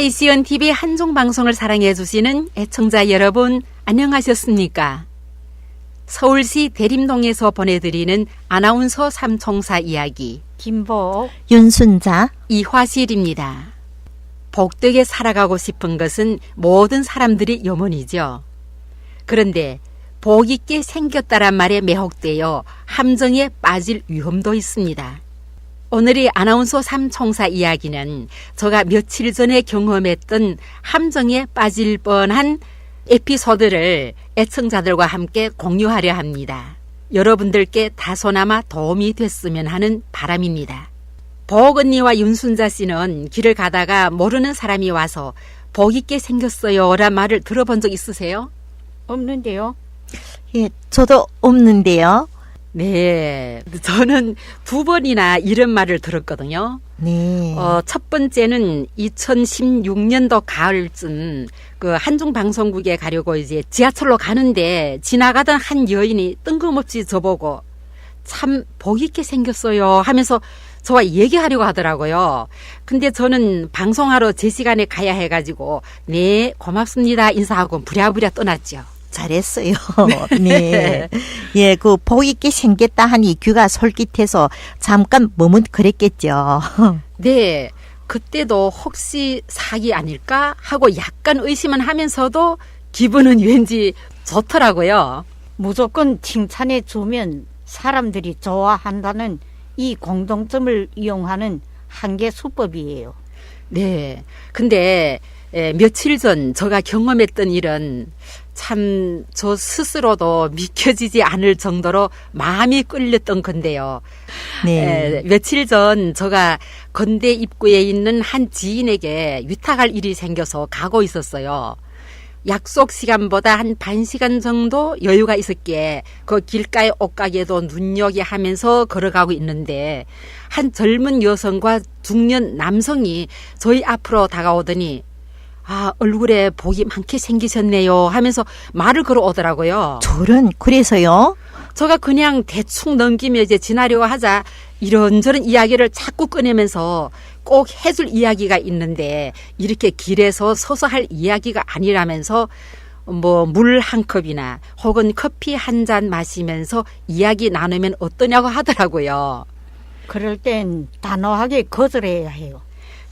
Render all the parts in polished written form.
KCN TV 한중 방송을 사랑해 주시는 애청자 여러분, 안녕하셨습니까? 서울시 대림동에서 보내드리는 아나운서 삼총사 이야기, 김복, 윤순자, 이화실입니다. 복되게 살아가고 싶은 것은 모든 사람들이 염원이죠. 그런데 복 있게 생겼다란 말에 매혹되어 함정에 빠질 위험도 있습니다. 오늘의 아나운서 삼총사 이야기는 제가 며칠 전에 경험했던 함정에 빠질 뻔한 에피소드를 애청자들과 함께 공유하려 합니다. 여러분들께 다소나마 도움이 됐으면 하는 바람입니다. 복 언니와 윤순자 씨는 길을 가다가 모르는 사람이 와서 복 있게 생겼어요 라는 말을 들어본 적 있으세요? 없는데요. 예, 저도 없는데요. 네, 저는 2번이나 이런 말을 들었거든요. 네. 첫 번째는 2016년도 가을쯤 그 한중방송국에 가려고 이제 지하철로 가는데 지나가던 한 여인이 뜬금없이 저보고 참 복 있게 생겼어요 하면서 저와 얘기하려고 하더라고요. 근데 저는 방송하러 제 시간에 가야 해가지고 네 고맙습니다 인사하고 부랴부랴 떠났죠. 잘했어요. 네. 예, 그 복 있게 생겼다 하니 귀가 솔깃해서 잠깐 머뭇거렸겠죠. 네, 그때도 혹시 사기 아닐까 하고 약간 의심은 하면서도 기분은 왠지 좋더라고요. 무조건 칭찬해 주면 사람들이 좋아한다는 이 공통점을 이용하는 한계 수법이에요. 네, 근데 며칠 전 제가 경험했던 일은 참 저 스스로도 믿겨지지 않을 정도로 마음이 끌렸던 건데요. 네. 며칠 전 제가 건대 입구에 있는 한 지인에게 위탁할 일이 생겨서 가고 있었어요. 약속 시간보다 한 반 시간 정도 여유가 있었기에 그 길가의 옷가게도 눈여겨하면서 걸어가고 있는데 한 젊은 여성과 중년 남성이 저희 앞으로 다가오더니 아, 얼굴에 복이 많게 생기셨네요 하면서 말을 걸어오더라고요. 저런, 그래서요? 제가 그냥 대충 넘기며 이제 지나려고 하자 이런저런 이야기를 자꾸 꺼내면서 꼭 해줄 이야기가 있는데 이렇게 길에서 서서 할 이야기가 아니라면서 뭐 물 한 컵이나 혹은 커피 한 잔 마시면서 이야기 나누면 어떠냐고 하더라고요. 그럴 땐 단호하게 거절해야 해요.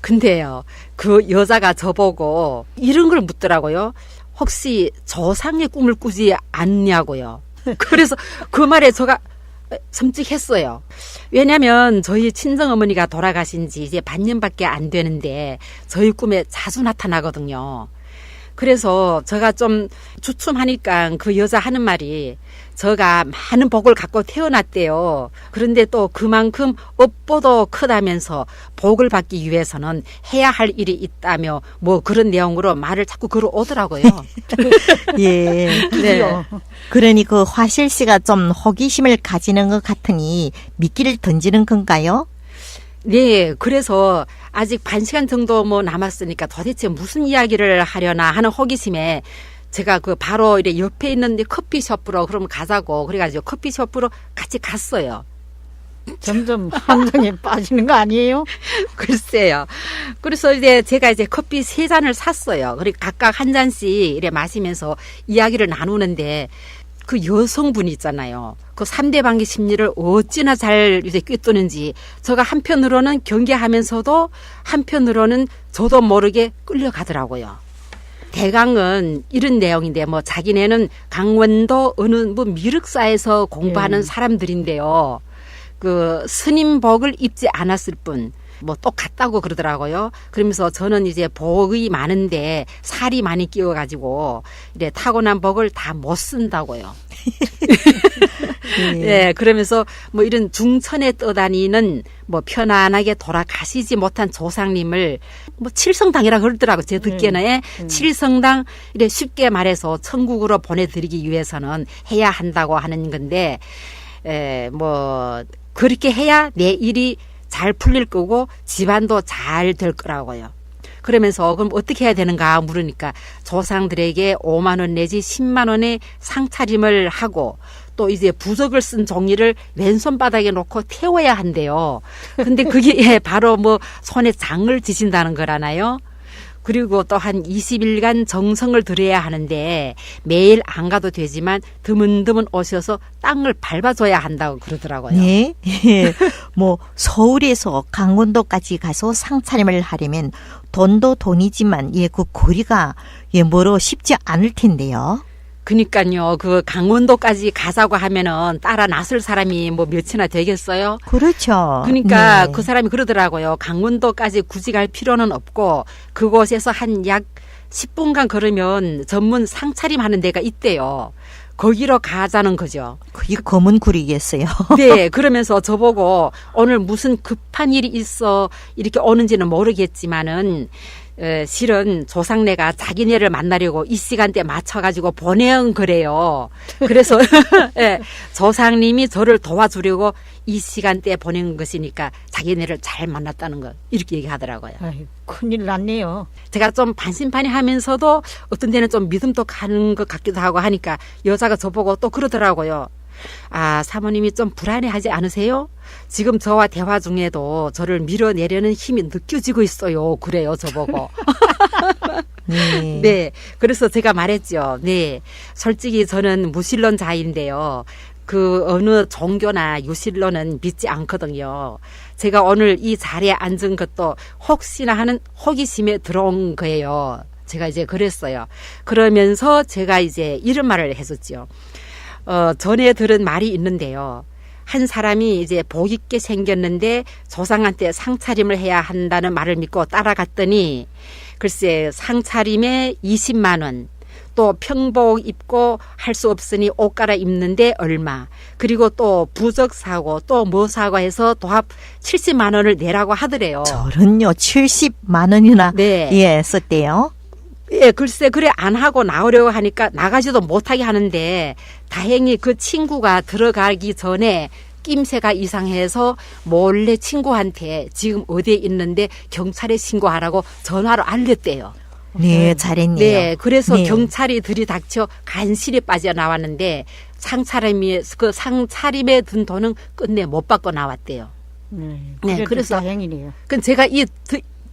근데요, 그 여자가 저보고 이런 걸 묻더라고요. 혹시 조상의 꿈을 꾸지 않냐고요. 그래서 그 말에 제가 섬찟했어요. 왜냐하면 저희 친정어머니가 돌아가신 지 이제 반년밖에 안 되는데 저희 꿈에 자주 나타나거든요. 그래서 제가 좀 주춤하니까 그 여자 하는 말이 제가 많은 복을 갖고 태어났대요. 그런데 또 그만큼 업보도 크다면서 복을 받기 위해서는 해야 할 일이 있다며 뭐 그런 내용으로 말을 자꾸 걸어오더라고요. 예. 네. 그러니 그 화실 씨가 좀 호기심을 가지는 것 같으니 미끼를 던지는 건가요? 네, 그래서 아직 반 시간 정도 뭐 남았으니까 도대체 무슨 이야기를 하려나 하는 호기심에 제가 그 바로 이래 옆에 있는데 커피숍으로 그럼 가자고 그래가지고 커피숍으로 같이 갔어요. 점점 함정에 빠지는 거 아니에요? 글쎄요. 그래서 이제 제가 이제 커피 3잔을 샀어요. 그리고 각각 한 잔씩 이래 마시면서 이야기를 나누는데 그 여성분 있잖아요. 그 상대방의 심리를 어찌나 잘 이제 꿰뚫는지 제가 한편으로는 경계하면서도 한편으로는 저도 모르게 끌려가더라고요. 대강은 이런 내용인데 뭐 자기네는 강원도 어느 뭐 미륵사에서 공부하는 사람들인데요. 그 스님복을 입지 않았을 뿐 뭐 똑같다고 그러더라고요. 그러면서 저는 이제 복이 많은데 살이 많이 끼어가지고 이래 타고난 복을 다 못 쓴다고요. 네, 그러면서 뭐 이런 중천에 떠다니는 뭐 편안하게 돌아가시지 못한 조상님을 뭐 칠성당이라 그러더라고요. 제 듣기에는 칠성당 이래 쉽게 말해서 천국으로 보내드리기 위해서는 해야 한다고 하는 건데 뭐 그렇게 해야 내 일이 잘 풀릴 거고 집안도 잘 될 거라고요. 그러면서 그럼 어떻게 해야 되는가 물으니까 조상들에게 5만 원 내지 10만 원의 상차림을 하고 또 이제 부적을 쓴 종이를 왼손바닥에 놓고 태워야 한대요. 근데 그게 바로 뭐 손에 장을 지신다는 거라나요? 그리고 또 한 20일간 정성을 들여야 하는데 매일 안 가도 되지만 드문드문 오셔서 땅을 밟아줘야 한다고 그러더라고요. 네. 예. 뭐 서울에서 강원도까지 가서 상차림을 하려면 돈도 돈이지만 예, 그 거리가 예, 뭐로 쉽지 않을 텐데요. 그러니까요. 그 강원도까지 가자고 하면은 따라 나설 사람이 뭐 몇이나 되겠어요? 그렇죠. 그러니까 네. 그 사람이 그러더라고요. 강원도까지 굳이 갈 필요는 없고 그곳에서 한 약 10분간 걸으면 전문 상차림 하는 데가 있대요. 거기로 가자는 거죠. 그게 검은 굴이겠어요. 네, 그러면서 저보고 오늘 무슨 급한 일이 있어 이렇게 오는지는 모르겠지만은 실은 조상네가 자기네를 만나려고 이 시간대 맞춰가지고 보내온 거래요. 그래서 예, 조상님이 저를 도와주려고 이 시간대에 보낸 것이니까 자기네를 잘 만났다는 거 이렇게 얘기하더라고요. 아이, 큰일 났네요. 제가 좀 반신반의하면서도 어떤 데는 좀 믿음도 가는 것 같기도 하고 하니까 여자가 저보고 또 그러더라고요. 아, 사모님이 좀 불안해하지 않으세요? 지금 저와 대화 중에도 저를 밀어내려는 힘이 느껴지고 있어요. 그래요, 저보고. 네. 네. 그래서 제가 말했죠. 네. 솔직히 저는 무신론자인데요. 그 어느 종교나 유신론은 믿지 않거든요. 제가 오늘 이 자리에 앉은 것도 혹시나 하는 호기심에 들어온 거예요. 제가 이제 그랬어요. 그러면서 제가 이제 이런 말을 했었죠. 전에 들은 말이 있는데요. 한 사람이 이제 복 있게 생겼는데 조상한테 상차림을 해야 한다는 말을 믿고 따라갔더니 글쎄 상차림에 20만 원, 또 평복 입고 할 수 없으니 옷 갈아입는데 얼마, 그리고 또 부적 사고 또 뭐 사고 해서 도합 70만 원을 내라고 하더래요. 저는요 70만 원이나 네. 예, 썼대요. 예, 글쎄, 그래, 안 하고 나오려고 하니까 나가지도 못하게 하는데, 다행히 그 친구가 들어가기 전에 낌새가 이상해서 몰래 친구한테 지금 어디에 있는데 경찰에 신고하라고 전화로 알렸대요. 네, 잘했네요. 네, 그래서 네. 경찰이 들이닥쳐 간신히 빠져나왔는데, 그 상차림에 든 돈은 끝내 못 받고 나왔대요. 네, 네, 그래서 다행이네요. 그 제가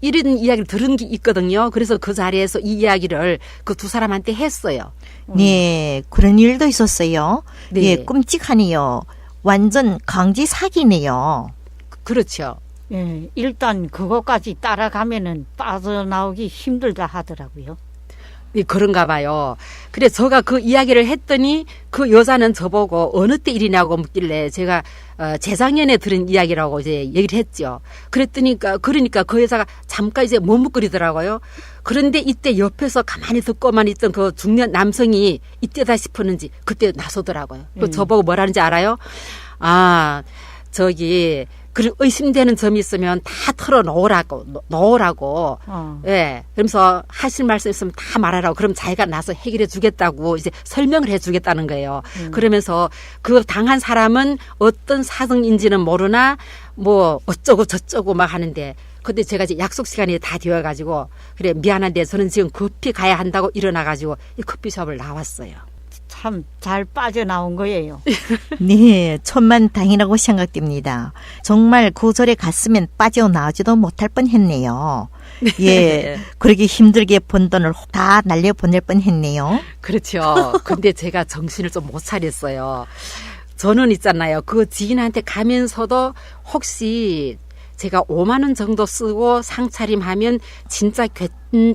이런 이야기를 들은 게 있거든요. 그래서 그 자리에서 이 이야기를 그 두 사람한테 했어요. 네, 그런 일도 있었어요. 네. 예, 끔찍하네요. 완전 강제 사기네요. 그렇죠. 예, 일단 그것까지 따라가면은 빠져나오기 힘들다 하더라고요. 네, 그런가 봐요. 그래 제가 그 이야기를 했더니 그 여자는 저보고 어느 때 일이냐고 묻길래 제가 재작년에 들은 이야기라고 이제 얘기를 했죠. 그러니까 그 여자가 잠깐 이제 머뭇거리더라고요. 그런데 이때 옆에서 가만히 듣고만 있던 그 중년 남성이 이때다 싶었는지 그때 나서더라고요. 그 저보고 뭐라는지 알아요? 아, 저기 그 의심되는 점이 있으면 다 넣으라고. 예. 그러면서 하실 말씀 있으면 다 말하라고. 그럼 자기가 나서 해결해 주겠다고 이제 설명을 해 주겠다는 거예요. 그러면서 그 당한 사람은 어떤 사정인지는 모르나 뭐 어쩌고 저쩌고 막 하는데 근데 제가 이제 약속 시간이 다 되어가지고 그래 미안한데 저는 지금 급히 가야 한다고 일어나가지고 이 커피숍을 나왔어요. 참 잘 빠져나온 거예요. 네, 천만다행이라고 생각됩니다. 정말 그 절에 갔으면 빠져나오지도 못할 뻔했네요. 예, 그렇게 힘들게 번 돈을 다 날려보낼 뻔했네요. 그렇죠. 근데 제가 정신을 좀 못 차렸어요. 저는 있잖아요. 그 지인한테 가면서도 혹시 제가 5만 원 정도 쓰고 상차림하면 진짜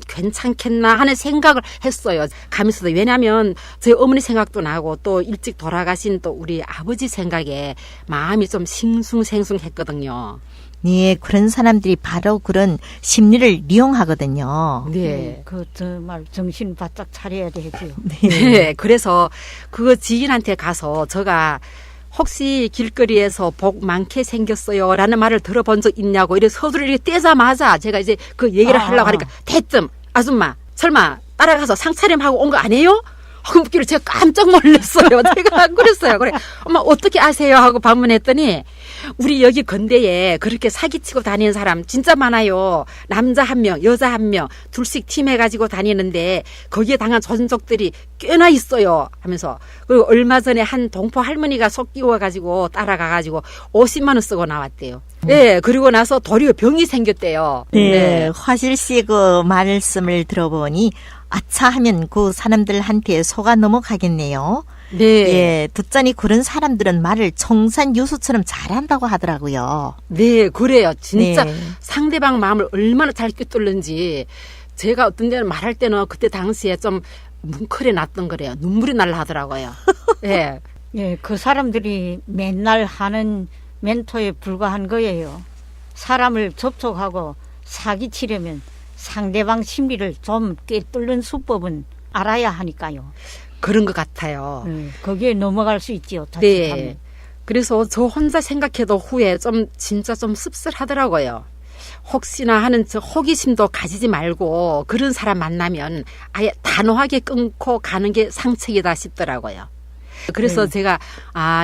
괜찮겠나 하는 생각을 했어요. 가면서도. 왜냐하면 저희 어머니 생각도 나고 또 일찍 돌아가신 또 우리 아버지 생각에 마음이 좀 싱숭생숭했거든요. 네, 그런 사람들이 바로 그런 심리를 이용하거든요. 네. 그 정말 정신 바짝 차려야 되죠. 네. 그래서 그 지인한테 가서 제가 혹시 길거리에서 복 많게 생겼어요 라는 말을 들어본 적 있냐고 이래 서두를 떼자마자 제가 이제 그 얘기를 하려고 하니까 대뜸 아줌마 설마 따라가서 상차림하고 온 거 아니에요? 하고 묻기를 제가 깜짝 놀랐어요. 제가 그랬어요. 그래 엄마 어떻게 아세요? 하고 반문했더니 우리 여기 건대에 그렇게 사기치고 다니는 사람 진짜 많아요. 남자 한 명, 여자 한 명, 둘씩 팀해가지고 다니는데 거기에 당한 전적들이 꽤나 있어요. 하면서. 그리고 얼마 전에 한 동포 할머니가 속 끼워가지고 따라가가지고 50만 원 쓰고 나왔대요. 네, 그리고 나서 도리어 병이 생겼대요. 네, 화실 씨 그 말씀을 들어보니 아차 하면 그 사람들한테 속아 넘어가겠네요. 네. 예, 듣자니 그런 사람들은 말을 청산유수처럼 잘한다고 하더라고요. 네, 그래요. 진짜 네. 상대방 마음을 얼마나 잘 꿰뚫는지 제가 어떤 데는 말할 때는 그때 당시에 좀 뭉클해 놨던 거래요. 눈물이 날라 하더라고요. 예. 예, 그 사람들이 맨날 하는 멘토에 불과한 거예요. 사람을 접촉하고 사기치려면 상대방 심리를 좀 꿰뚫는 수법은 알아야 하니까요. 그런 것 같아요. 거기에 넘어갈 수 있지요. 자칫하면. 네. 그래서 저 혼자 생각해도 후에 좀 진짜 좀 씁쓸하더라고요. 혹시나 하는 저 호기심도 가지지 말고 그런 사람 만나면 아예 단호하게 끊고 가는 게 상책이다 싶더라고요. 그래서 제가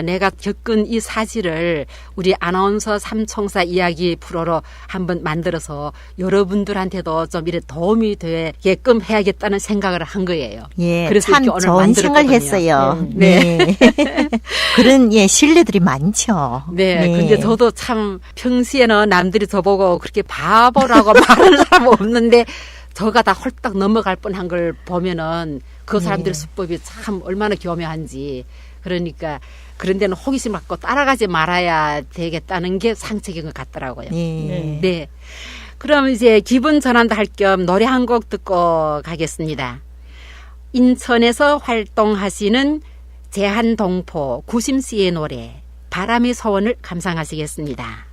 내가 겪은 이 사실을 우리 아나운서 삼총사 이야기 프로로 한번 만들어서 여러분들한테도 좀 이래 도움이 되게끔 해야겠다는 생각을 한 거예요. 예, 그래서 참 이렇게 오늘 좋은 생각을 만들었거든요. 했어요. 네. 그런 신뢰들이 많죠. 네, 근데 저도 참 평시에는 남들이 저보고 그렇게 바보라고 말하는 사람 없는데 저가 다 홀딱 넘어갈 뻔한 걸 보면은 그 사람들의 수법이 참 얼마나 교묘한지. 그러니까 그런 데는 호기심 갖고 따라가지 말아야 되겠다는 게 상책인 것 같더라고요. 예. 네. 그럼 이제 기분 전환도 할 겸 노래 한 곡 듣고 가겠습니다. 인천에서 활동하시는 제한동포 구심 씨의 노래 바람의 소원을 감상하시겠습니다.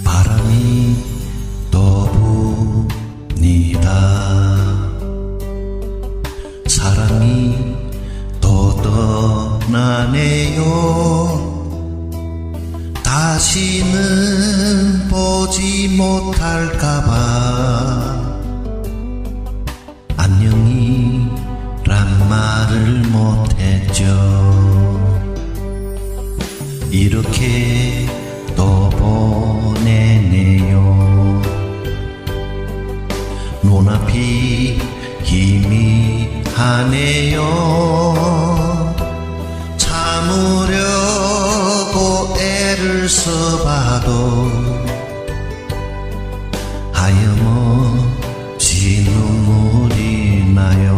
바람이 또 붑니다. 사랑이 또 떠나네요. 다시는 보지 못할까봐 안녕이란 말을 못했죠. 이렇게 또 보내네요. 눈앞이 희미하네요. 참으려고 애를 써봐도 하염없이 눈물이 나요.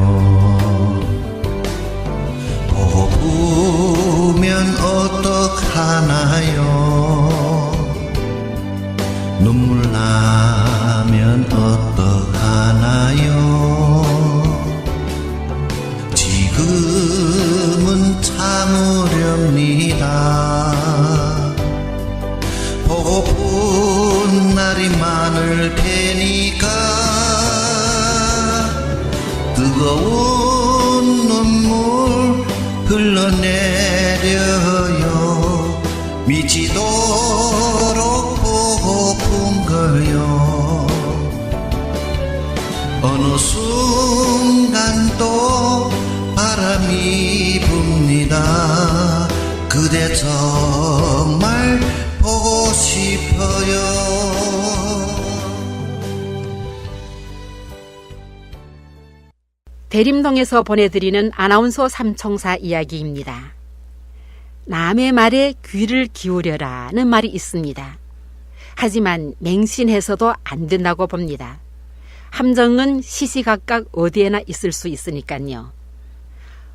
보면 어떡하나요? 눈물 나면 어떡하나요? 지금은 참으렵니다. 보고픈 날이 많을 테니까 뜨거운 눈물 흘러내려요. 미치도록 보고픈 걸요. 어느 순간 또 바람이 붑니다. 그대 정말 보고 싶어요. 대림동에서 보내드리는 아나운서 삼총사 이야기입니다. 남의 말에 귀를 기울여라는 말이 있습니다. 하지만 맹신해서도 안 된다고 봅니다. 함정은 시시각각 어디에나 있을 수 있으니까요.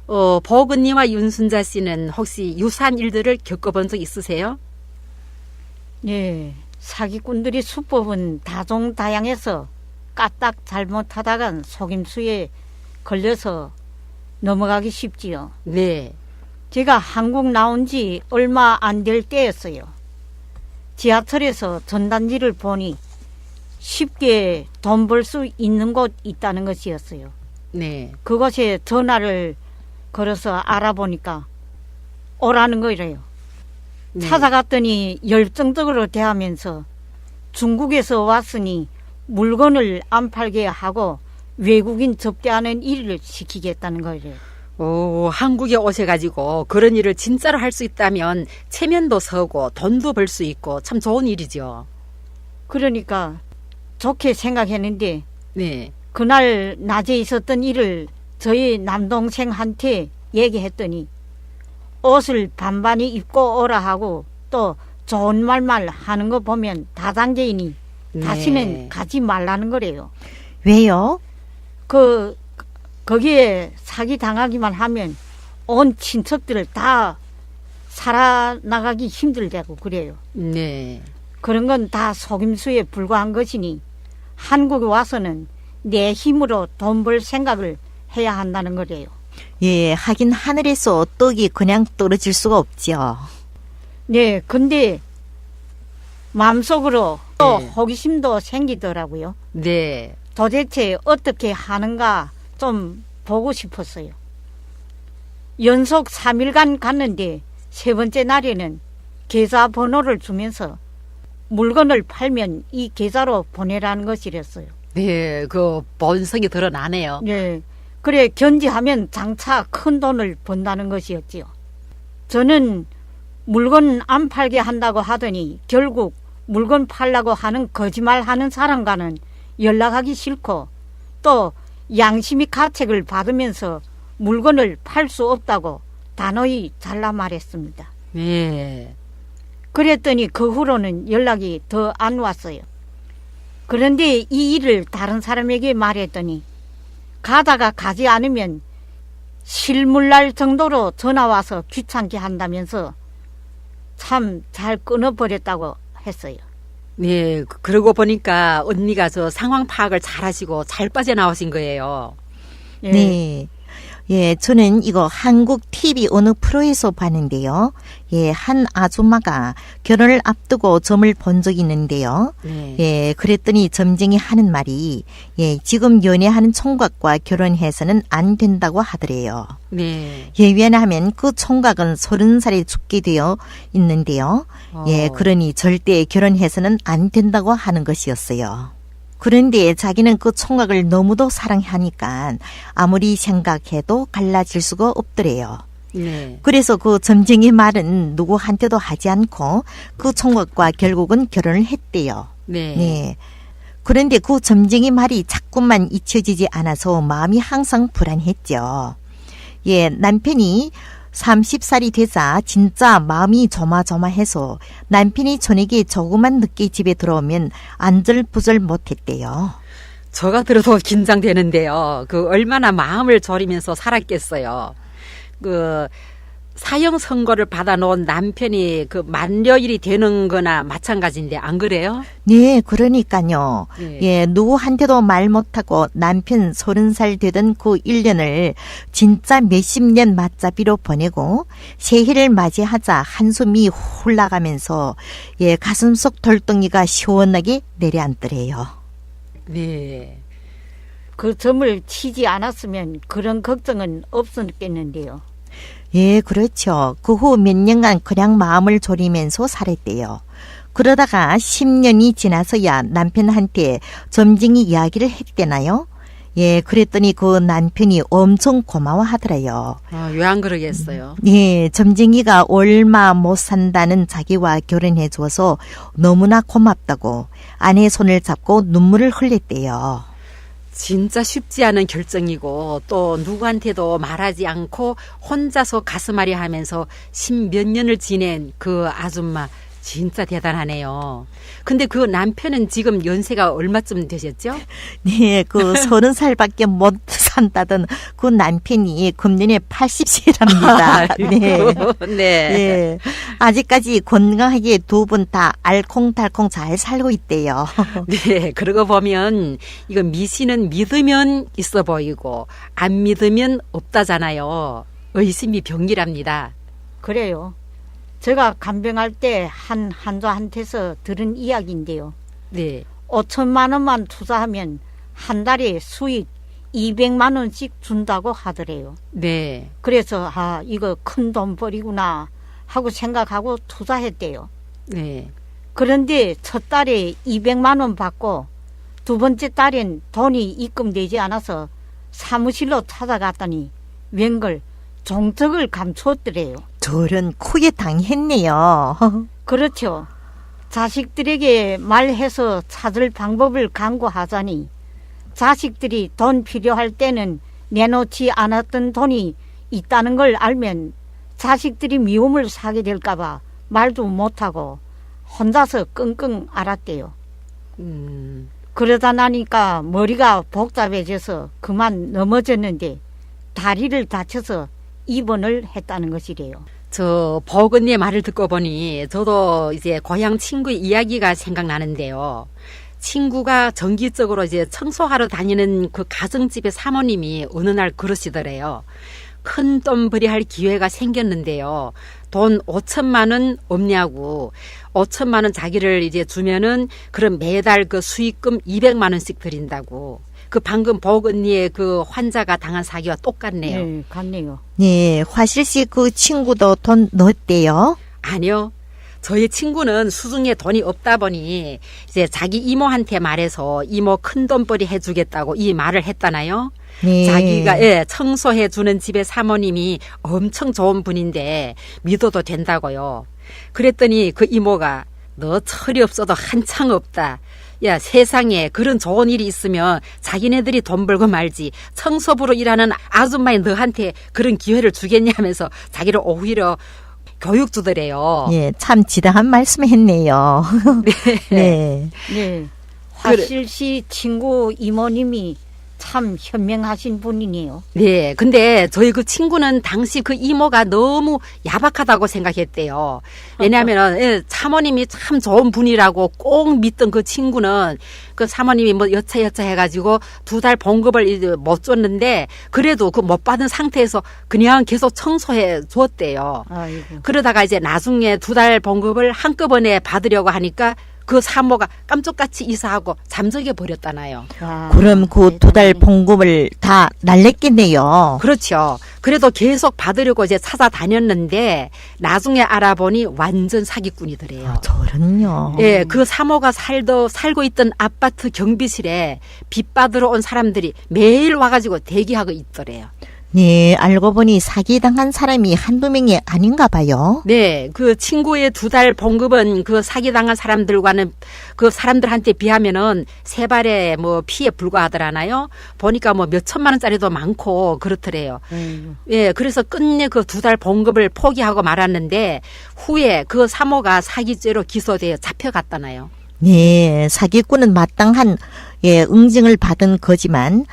보근이와 윤순자 씨는 혹시 유사한 일들을 겪어본 적 있으세요? 예, 사기꾼들이 수법은 다종다양해서 까딱 잘못하다간 속임수에 걸려서 넘어가기 쉽지요. 네. 제가 한국 나온 지 얼마 안 될 때였어요. 지하철에서 전단지를 보니 쉽게 돈 벌 수 있는 곳 있다는 것이었어요. 네. 그곳에 전화를 걸어서 알아보니까 오라는 거래요. 네. 찾아갔더니 열정적으로 대하면서 중국에서 왔으니 물건을 안 팔게 하고 외국인 접대하는 일을 시키겠다는 거예요. 오, 한국에 오셔가지고 그런 일을 진짜로 할 수 있다면 체면도 서고 돈도 벌 수 있고 참 좋은 일이죠. 그러니까 좋게 생각했는데 네. 그날 낮에 있었던 일을 저희 남동생한테 얘기했더니 옷을 반반히 입고 오라 하고 또 좋은 말만 하는 거 보면 다단계이니 네. 다시는 가지 말라는 거래요. 왜요? 거기에 사기 당하기만 하면 온 친척들을 다 살아나가기 힘들다고 그래요. 네. 그런 건 다 속임수에 불과한 것이니 한국에 와서는 내 힘으로 돈 벌 생각을 해야 한다는 거래요. 예, 하긴 하늘에서 떡이 그냥 떨어질 수가 없죠. 네, 근데 마음속으로 또 네. 호기심도 생기더라고요. 네. 도대체 어떻게 하는가 좀 보고 싶었어요. 연속 3일간 갔는데 세 번째 날에는 계좌번호를 주면서 물건을 팔면 이 계좌로 보내라는 것이랬어요. 네. 그 본성이 드러나네요. 네, 그래 견지하면 장차 큰 돈을 번다는 것이었지요. 저는 물건 안 팔게 한다고 하더니 결국 물건 팔라고 하는 거짓말하는 사람과는 연락하기 싫고 또 양심의 가책을 받으면서 물건을 팔 수 없다고 단호히 잘라 말했습니다. 네. 그랬더니 그 후로는 연락이 더 안 왔어요. 그런데 이 일을 다른 사람에게 말했더니 가다가 가지 않으면 실물 날 정도로 전화와서 귀찮게 한다면서 참 잘 끊어버렸다고 했어요. 네. 그러고 보니까 언니가 저 상황 파악을 잘 하시고 잘 빠져나오신 거예요. 예. 네. 예, 저는 이거 한국 TV 어느 프로에서 봤는데요. 예, 한 아줌마가 결혼을 앞두고 점을 본 적이 있는데요. 네. 예, 그랬더니 점쟁이 하는 말이, 예, 지금 연애하는 총각과 결혼해서는 안 된다고 하더래요. 네. 예, 왜냐하면 그 총각은 30살에 죽게 되어 있는데요. 예, 어. 그러니 절대 결혼해서는 안 된다고 하는 것이었어요. 그런데 자기는 그 총각을 너무도 사랑하니까 아무리 생각해도 갈라질 수가 없더래요. 네. 그래서 그 점쟁이 말은 누구한테도 하지 않고 그 총각과 결국은 결혼을 했대요. 네. 네. 그런데 그 점쟁이 말이 자꾸만 잊혀지지 않아서 마음이 항상 불안했죠. 예, 남편이 30살이 되자 진짜 마음이 조마조마해서 남편이 저녁에 조금만 늦게 집에 들어오면 안절부절 못했대요. 저가 들어도 긴장되는데요. 그 얼마나 마음을 졸이면서 살았겠어요. 그 사형 선고를 받아놓은 남편이 그 만료일이 되는 거나 마찬가지인데 안 그래요? 네, 그러니까요. 네. 예, 누구한테도 말 못하고 남편 30살 되던 그 1년을 진짜 몇십 년 맞잡이로 보내고 새해를 맞이하자 한숨이 훌나가면서 예, 가슴속 돌덩이가 시원하게 내려앉더래요. 네. 그 점을 치지 않았으면 그런 걱정은 없었겠는데요. 예, 그렇죠. 그 후 몇 년간 그냥 마음을 졸이면서 살았대요. 그러다가 10년이 지나서야 남편한테 점쟁이 이야기를 했대나요? 예, 그랬더니 그 남편이 엄청 고마워하더래요. 왜 안 그러겠어요? 예, 점쟁이가 얼마 못 산다는 자기와 결혼해 줘서 너무나 고맙다고 아내 손을 잡고 눈물을 흘렸대요. 진짜 쉽지 않은 결정이고 또 누구한테도 말하지 않고 혼자서 가슴앓이 하면서 10몇 년을 지낸 그 아줌마 진짜 대단하네요. 근데 그 남편은 지금 연세가 얼마쯤 되셨죠? 네, 그 30살밖에 못 산다던 그 남편이 금년에 80세랍니다. 네. 네. 예. 아직까지 건강하게 두 분 다 알콩달콩 잘 살고 있대요. 네, 그러고 보면 이거 미신은 믿으면 있어 보이고 안 믿으면 없다잖아요. 의심이 병이랍니다. 그래요. 제가 간병할 때 한 환자한테서 들은 이야기인데요. 네. 5천만 원만 투자하면 한 달에 수익 200만 원씩 준다고 하더래요. 네. 그래서 이거 큰 돈 벌이구나 하고 생각하고 투자했대요. 네. 그런데 첫 달에 200만 원 받고 두 번째 달엔 돈이 입금되지 않아서 사무실로 찾아갔더니 웬걸 종적을 감추었더래요. 저런 크게 당했네요. 그렇죠. 자식들에게 말해서 찾을 방법을 강구하자니 자식들이 돈 필요할 때는 내놓지 않았던 돈이 있다는 걸 알면 자식들이 미움을 사게 될까봐 말도 못하고 혼자서 끙끙 앓았대요. 그러다 나니까 머리가 복잡해져서 그만 넘어졌는데 다리를 다쳐서 입원을 했다는 것이래요. 저 버건니의 말을 듣고 보니 저도 이제 고향 친구의 이야기가 생각나는데요. 친구가 정기적으로 이제 청소하러 다니는 그 가정집의 사모님이 어느 날 그러시더래요. 큰 돈벌이 할 기회가 생겼는데요. 돈 5천만 원 없냐고. 5천만 원 자기를 이제 주면은 그럼 매달 그 수익금 200만 원씩 드린다고. 그 방금 복 언니의 그 환자가 당한 사기와 똑같네요. 네, 같네요. 네, 화실 씨 그 친구도 돈 넣었대요? 아니요. 저희 친구는 수중에 돈이 없다 보니 이제 자기 이모한테 말해서 이모 큰 돈벌이 해주겠다고 이 말을 했잖아요. 네. 자기가 청소해 주는 집의 사모님이 엄청 좋은 분인데 믿어도 된다고요. 그랬더니 그 이모가 너 철이 없어도 한창 없다. 야, 세상에 그런 좋은 일이 있으면 자기네들이 돈 벌고 말지 청소부로 일하는 아줌마인 너한테 그런 기회를 주겠냐면서 자기를 오히려 교육 주더래요. 예, 참 지당한 말씀 했네요. 네. 네. 화실씨 친구 이모님이 참 현명하신 분이네요. 네, 근데 저희 그 친구는 당시 그 이모가 너무 야박하다고 생각했대요. 왜냐하면 사모님이 참 좋은 분이라고 꼭 믿던 그 친구는 그 사모님이 뭐 여차여차 해가지고 2달 봉급을 이제 못 줬는데 그래도 그 못 받은 상태에서 그냥 계속 청소해 줬대요. 아이고. 그러다가 이제 나중에 2달 봉급을 한꺼번에 받으려고 하니까 그 사모가 깜짝같이 이사하고 잠적해 버렸잖아요. 그럼 그 2달 봉급을 다 날렸겠네요. 그렇죠. 그래도 계속 받으려고 이제 찾아다녔는데 나중에 알아보니 완전 사기꾼이더래요. 저런요. 예, 그 사모가 살고 있던 아파트 경비실에 빚 받으러 온 사람들이 매일 와가지고 대기하고 있더래요. 네, 알고 보니 사기당한 사람이 한두 명이 아닌가 봐요. 네, 그 친구의 2달 봉급은 그 사기당한 사람들과는 그 사람들한테 비하면은 세 발의 뭐 피에 불과하더라나요. 보니까 뭐 몇 천만 원짜리도 많고 그렇더래요. 예, 그래서 끝내 그 2달 봉급을 포기하고 말았는데 후에 그 사모가 사기죄로 기소되어 잡혀갔다나요. 네, 사기꾼은 마땅한 응징을 받은 거지만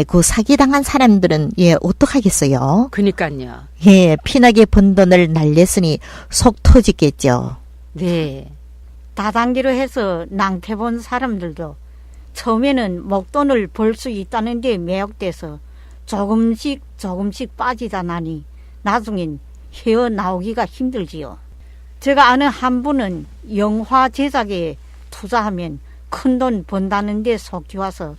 그 사기당한 사람들은 어떡하겠어요? 그러니까요. 피나게 번 돈을 날렸으니 속 터지겠죠. 네. 다단계로 해서 낭패 본 사람들도 처음에는 목돈을 벌 수 있다는 데 매혹돼서 조금씩 빠지다 나니 나중엔 헤어나오기가 힘들지요. 제가 아는 한 분은 영화 제작에 투자하면 큰돈 번다는 데 속기와서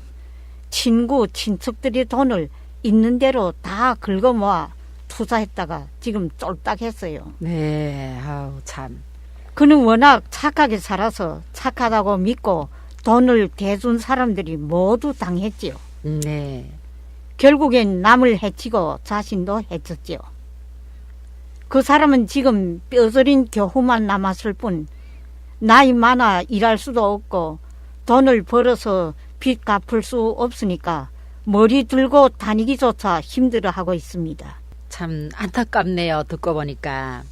친척들의 돈을 있는 대로 다 긁어모아 투자했다가 지금 쫄딱했어요. 네, 아우 참. 그는 워낙 착하게 살아서 착하다고 믿고 돈을 대준 사람들이 모두 당했지요. 네. 결국엔 남을 해치고 자신도 해쳤지요. 그 사람은 지금 뼈저린 겨우만 남았을 뿐 나이 많아 일할 수도 없고 돈을 벌어서 빚 갚을 수 없으니까 머리 들고 다니기조차 힘들어하고 있습니다. 참 안타깝네요. 듣고 보니까.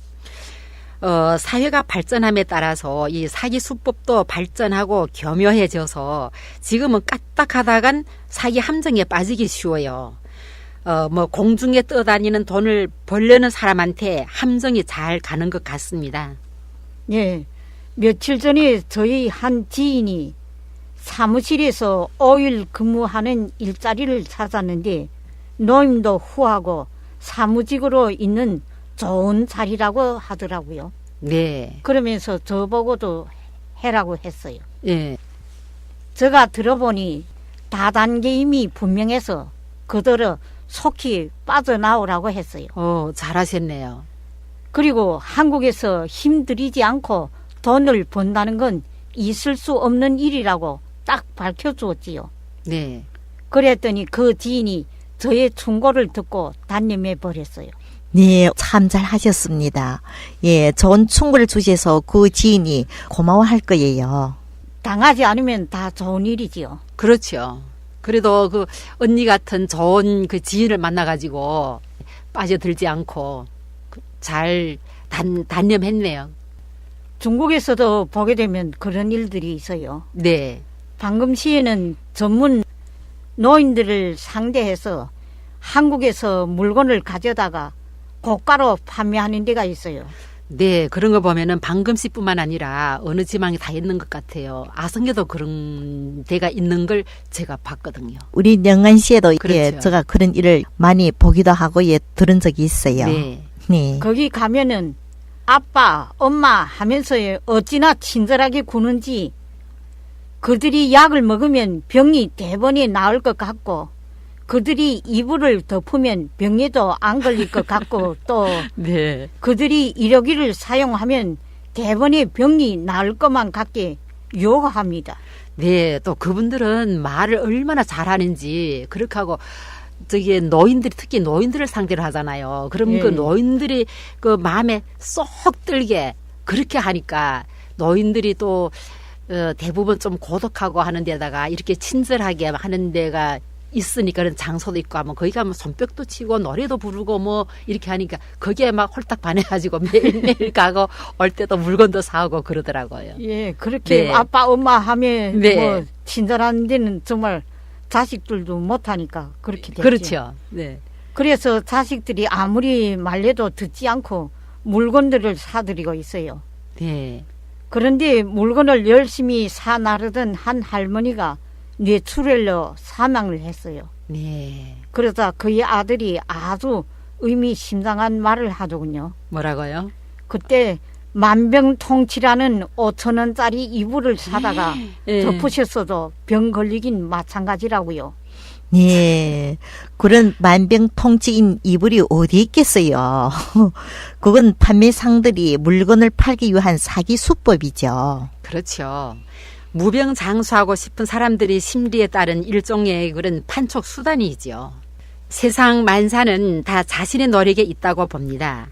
사회가 발전함에 따라서 이 사기 수법도 발전하고 교묘해져서 지금은 까딱하다간 사기 함정에 빠지기 쉬워요. 뭐 공중에 떠다니는 돈을 벌려는 사람한테 함정이 잘 가는 것 같습니다. 예, 며칠 전에 저희 한 지인이 사무실에서 5일 근무하는 일자리를 찾았는데 노임도 후하고 사무직으로 있는 좋은 자리라고 하더라고요. 네. 그러면서 저보고도 해라고 했어요. 예. 제가 들어보니 다단계임이 분명해서 그대로 속히 빠져나오라고 했어요. 잘하셨네요. 그리고 한국에서 힘들이지 않고 돈을 번다는 건 있을 수 없는 일이라고 딱 밝혀주었지요. 네. 그랬더니 그 지인이 저의 충고를 듣고 단념해 버렸어요. 네, 참 잘 하셨습니다. 예, 좋은 충고를 주셔서 그 지인이 고마워할 거예요. 당하지 않으면 다 좋은 일이지요. 그렇죠. 그래도 그 언니 같은 좋은 그 지인을 만나가지고 빠져들지 않고 잘 단념했네요. 중국에서도 보게 되면 그런 일들이 있어요. 네. 방금 시에는 전문 노인들을 상대해서 한국에서 물건을 가져다가 고가로 판매하는 데가 있어요. 네, 그런 거 보면은 방금씨뿐만 아니라 어느 지방에 다 있는 것 같아요. 아성에도 그런 데가 있는 걸 제가 봤거든요. 우리 영안시에도 예, 그렇죠. 제가 그런 일을 많이 보기도 하고 예, 들은 적이 있어요. 네. 네. 거기 가면은 아빠, 엄마 하면서 어찌나 친절하게 구는지 그들이 약을 먹으면 병이 대번에 나을 것 같고 그들이 이불을 덮으면 병에도 안 걸릴 것 같고 또 네. 그들이 이러기를 사용하면 대번에 병이 나을 것만 같게 요구합니다. 네, 또 그분들은 말을 얼마나 잘하는지 그렇게 하고 저기 노인들이 특히 노인들을 상대로 하잖아요. 그럼 예. 그 노인들이 그 마음에 쏙 들게 그렇게 하니까 노인들이 또 대부분 좀 고독하고 하는 데다가 이렇게 친절하게 하는 데가 있으니까 그런 장소도 있고 하면 거기 가면 손뼉도 치고 노래도 부르고 뭐 이렇게 하니까 거기에 막 홀딱 반해가지고 매일매일 가고 올 때도 물건도 사오고 그러더라고요. 예, 그렇게 네. 아빠, 엄마 하면 네. 뭐 친절한 데는 정말 자식들도 못하니까 그렇게 됐죠. 그렇죠. 네. 그래서 자식들이 아무리 말려도 듣지 않고 물건들을 사들이고 있어요. 네. 그런데 물건을 열심히 사 나르던 한 할머니가 뇌출혈로 사망을 했어요. 네. 그러자 그의 아들이 아주 의미심장한 말을 하더군요. 뭐라고요? 그때 만병통치라는 5,000원짜리 이불을 사다가 예. 덮으셨어도 병 걸리긴 마찬가지라고요. 네. 그런 만병통치인 이불이 어디 있겠어요. 그건 판매상들이 물건을 팔기 위한 사기 수법이죠. 그렇죠. 무병장수하고 싶은 사람들의 심리에 따른 일종의 그런 판촉 수단이지요. 세상 만사는 다 자신의 노력에 있다고 봅니다.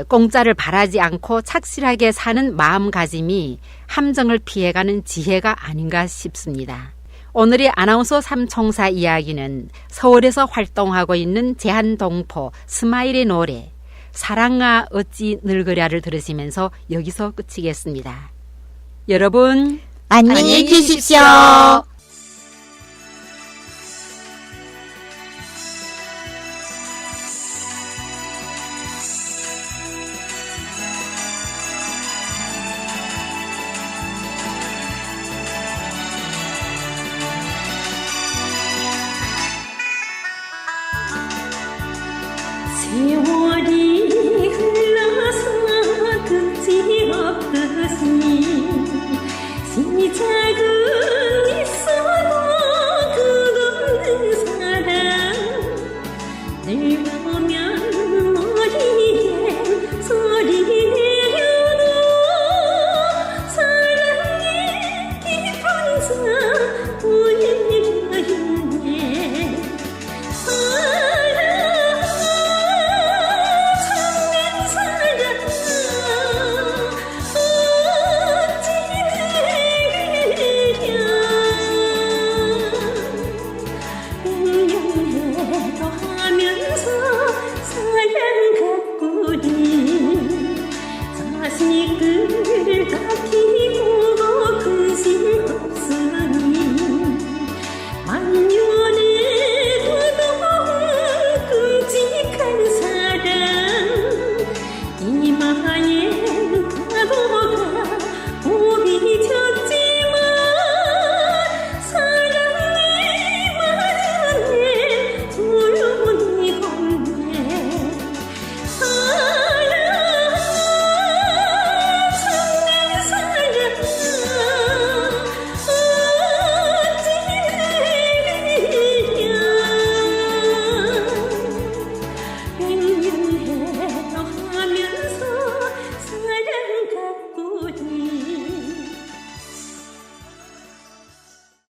공짜를 바라지 않고 착실하게 사는 마음가짐이 함정을 피해가는 지혜가 아닌가 싶습니다. 오늘의 아나운서 삼총사 이야기는 서울에서 활동하고 있는 제한동포 스마일의 노래 사랑아 어찌 늙으랴를 들으시면서 여기서 끝이겠습니다. 여러분 안녕히 계십시오.